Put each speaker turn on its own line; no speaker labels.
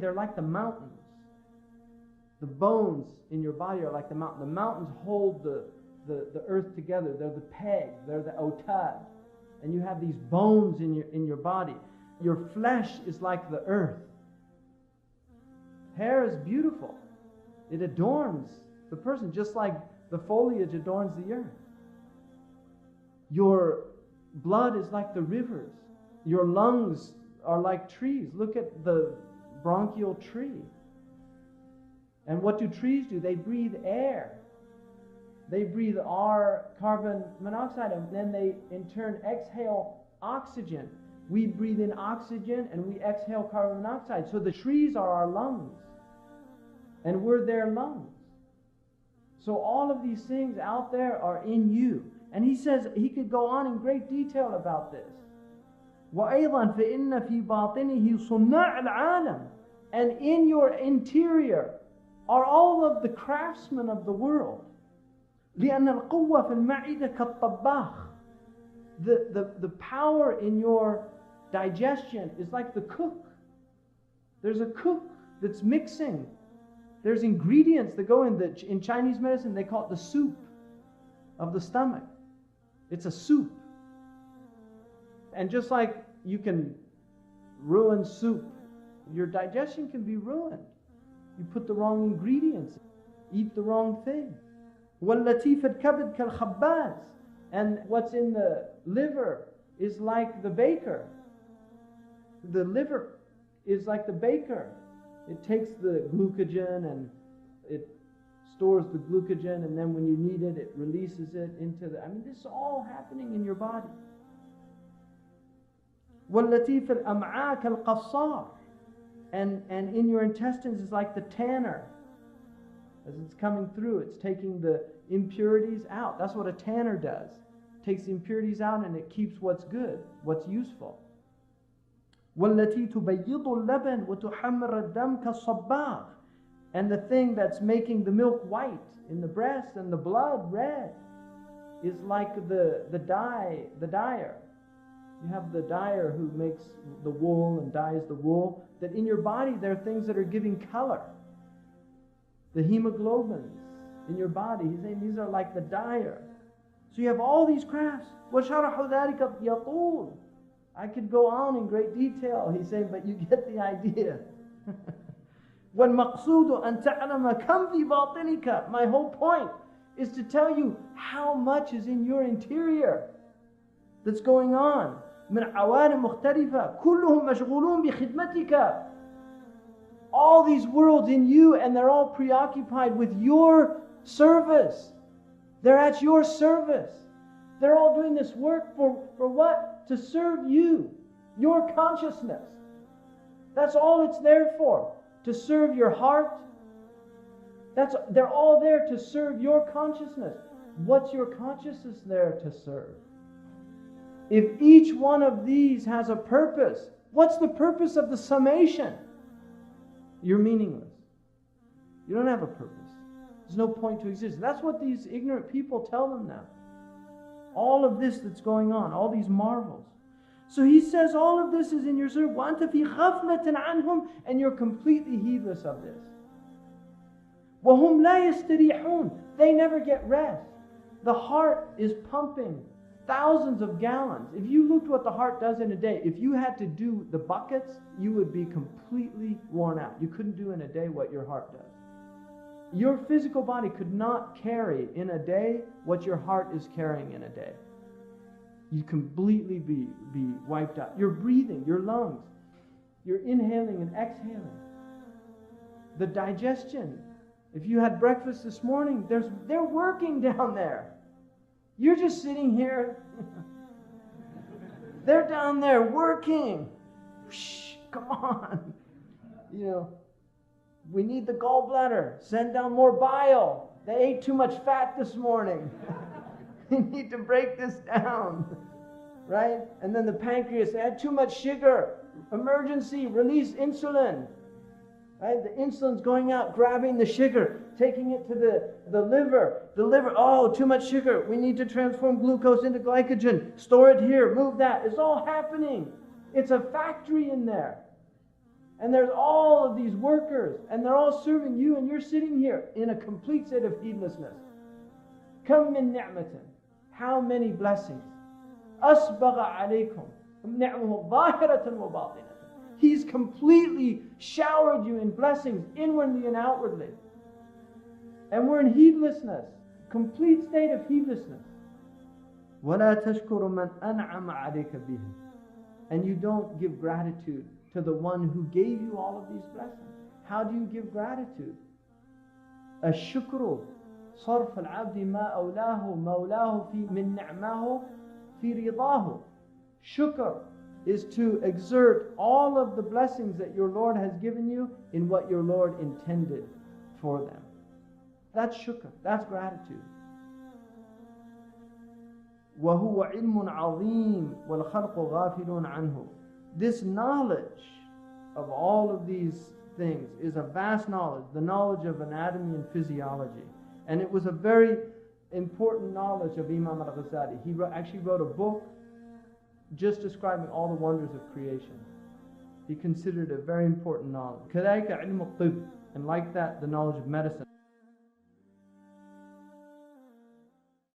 they're like the mountains. The bones in your body are like the mountain. The mountains hold the earth together. They're the pegs. They're the otad. And you have these bones in your body. Your flesh is like the earth. Hair is beautiful. It adorns the person just like the foliage adorns the earth. Your blood is like the rivers. Your lungs are like trees. Look at the bronchial tree. And what do trees do? They breathe air. They breathe our carbon monoxide, and then they in turn exhale oxygen. We breathe in oxygen and we exhale carbon monoxide. So the trees are our lungs, and we're their lungs. So all of these things out there are in you. And he says, he could go on in great detail about this. وَأَيْضًا فَإِنَّ فِي بَاطِنِهِ صُنَّاعَ الْعَالَمِ. And in your interior are all of the craftsmen of the world. لأن القوة في المعدة كالطباخ. The power in your digestion is like the cook. There's a cook that's mixing. There's ingredients that go in Chinese medicine, they call it the soup of the stomach. It's a soup. And just like you can ruin soup, your digestion can be ruined. You put the wrong ingredients, eat the wrong thing. وَالَّتِي فِي الْكَبِدْ كَالْخَبَّازِ. And what's in the liver is like the baker. The liver is like the baker. It takes the glucogen and it stores the glucogen, and then when you need it, it releases it into the... this is all happening in your body. وَالَّتِي فِي الْأَمْعَاءِ كَالْقَصَّارِ. And in your intestines is like the tanner. As it's coming through, it's taking the impurities out. That's what a tanner does. It takes the impurities out and it keeps what's good, what's useful. وَالَّتِي تُبَيِّضُ اللَّبَنِ وَتُحَمِّرَ الدَّمْ كَالصَّبَّاغِ. And the thing that's making the milk white in the breast and the blood red is like the dyer. You have the dyer who makes the wool and dyes the wool. That in your body there are things that are giving color. The hemoglobins in your body, he's saying these are like the dyer. So you have all these crafts. وَشَرَحُ ذَلِكَ يَطُولُ. I could go on in great detail, he's saying, but you get the idea. وَالْمَقْصُودُ أَن تَعْلَمَ كَمْ فِي بَاطِنِكَ. My whole point is to tell you how much is in your interior that's going on. من عوالم مختلفة كلهم مشغولون بخدمتك. All these worlds in you, and they're all preoccupied with your service. They're at your service. They're all doing this work for what? To serve you, your consciousness. That's all it's there for. To serve your heart. They're all there to serve your consciousness. What's your consciousness there to serve? If each one of these has a purpose, what's the purpose of the summation? You're meaningless. You don't have a purpose. There's no point to exist. That's what these ignorant people tell them now. All of this that's going on, all these marvels. So he says all of this is in your service. وَأَنْتَ فِي غَفْلَةٍ عَنْهُمْ. And you're completely heedless of this. وَهُمْ لَا يَسْتَرِيحُونَ. They never get rest. The heart is pumping thousands of gallons. If you looked what the heart does in a day, if you had to do the buckets, you would be completely worn out. You couldn't do in a day what your heart does. Your physical body could not carry in a day what your heart is carrying in a day. You completely be wiped out. Your breathing, your lungs, you're inhaling and exhaling. The digestion. If you had breakfast this morning, they're working down there. You're just sitting here. They're down there working. Shh, come on. We need the gallbladder. Send down more bile. They ate too much fat this morning. We need to break this down. Right? And then the pancreas, they had too much sugar. Emergency, release insulin. Right? The insulin's going out, grabbing the sugar, taking it to the liver. The liver, oh, too much sugar. We need to transform glucose into glycogen. Store it here, move that. It's all happening. It's a factory in there. And there's all of these workers, and they're all serving you, and you're sitting here in a complete state of heedlessness. Kam min ni'matin, how many blessings. Asbagha alaykum, ni'muhu zahiratan wa batinatan. He's completely showered you in blessings, inwardly and outwardly. And we're in heedlessness, complete state of heedlessness. وَلَا تَشْكُرُ مَنْ أَنْعَمَ عَلَيْكَ بِهِ. And you don't give gratitude to the one who gave you all of these blessings. How do you give gratitude? الشكر صرف العبد ما أولاه مولاه في من نعمه في رضاه. Shukr is to exert all of the blessings that your Lord has given you in what your Lord intended for them. That's shukr, that's gratitude. وَهُوَ عِلْمٌ عَظِيمٌ وَالْخَلْقُ غَافِلٌ عَنْهُ. This knowledge of all of these things is a vast knowledge, the knowledge of anatomy and physiology. And it was a very important knowledge of Imam al-Ghazali. He actually wrote a book just describing all the wonders of creation. He considered it a very important knowledge. كَذَلِكَ عِلْمُ الطِّبِّ. And like that, the knowledge of medicine.